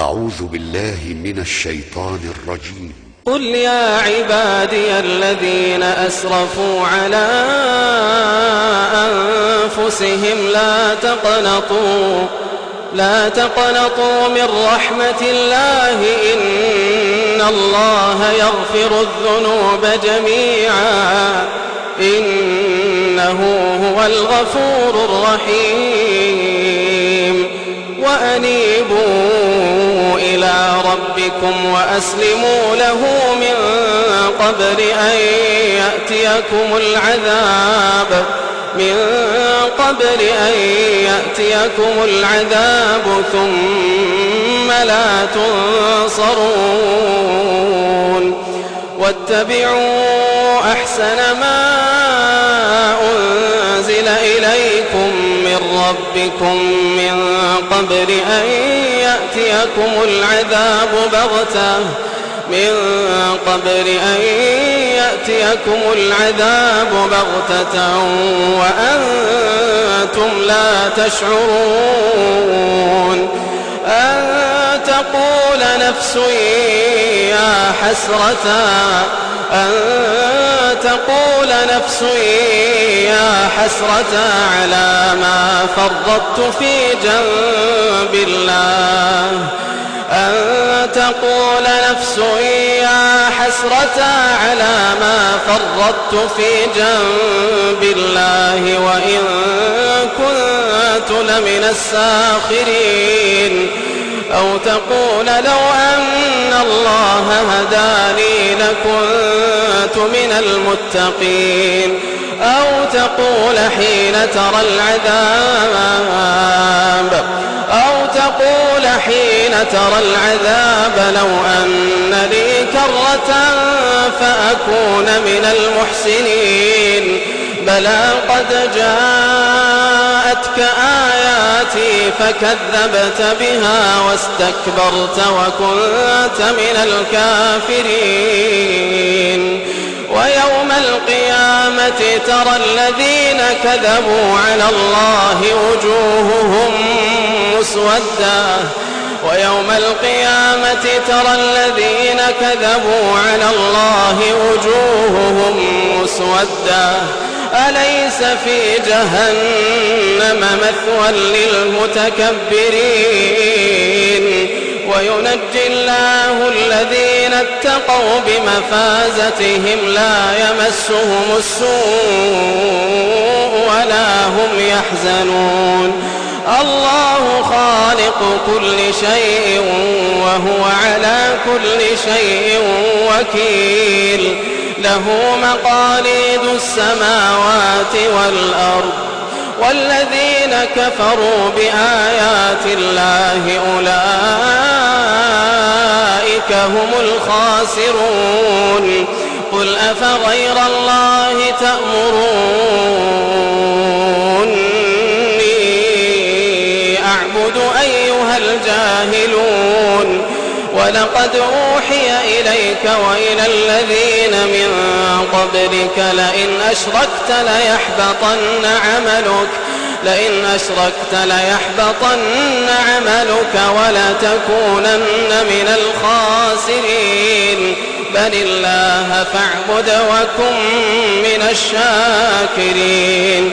أعوذ بالله من الشيطان الرجيم. قل يا عبادي الذين أسرفوا على أنفسهم لا تقنطوا من رحمة الله إن الله يغفر الذنوب جميعا إنه هو الغفور الرحيم. وأنيبوا إلى ربكم وأسلموا له من قبل أن يأتيكم العذاب ثم لا تنصرون. واتبعوا أحسن ما أنزل إليكم من ربكم من قبل أن يأتيكم العذاب بغتة وأنتم لا تشعرون. أن تقول نفس يا حسرة على ما فرطت في جنب الله وإن كنت لمن الساخرين. أو تقول لو أن الله هداني لكنت من المتقين. أو تقول حين ترى العذاب لو أن لي كرة فأكون من المحسنين. بلى قد جاءتك آياتي فكذبت بها واستكبرت وكنت من الكافرين. ويوم القيامة ترى الذين كذبوا على الله وجوههم مسودة أليس في جهنم مثوى للمتكبرين. وينجي الله الذين اتقوا بمفازتهم لا يمسهم السوء ولا هم يحزنون. الله خالق كل شيء وهو على كل شيء وكيل. له مقاليد السماوات والأرض. والذين كفروا بآيات الله أولئك هم الخاسرون. قل أفغير الله تأمروني أعبد أيها الجاهلون. ولقد أوحي إليك وإلى الذين من قبلك لئن أشركت ليحبطن عملك ولتكونن من الخاسرين. بل الله فاعبد وكن من الشاكرين.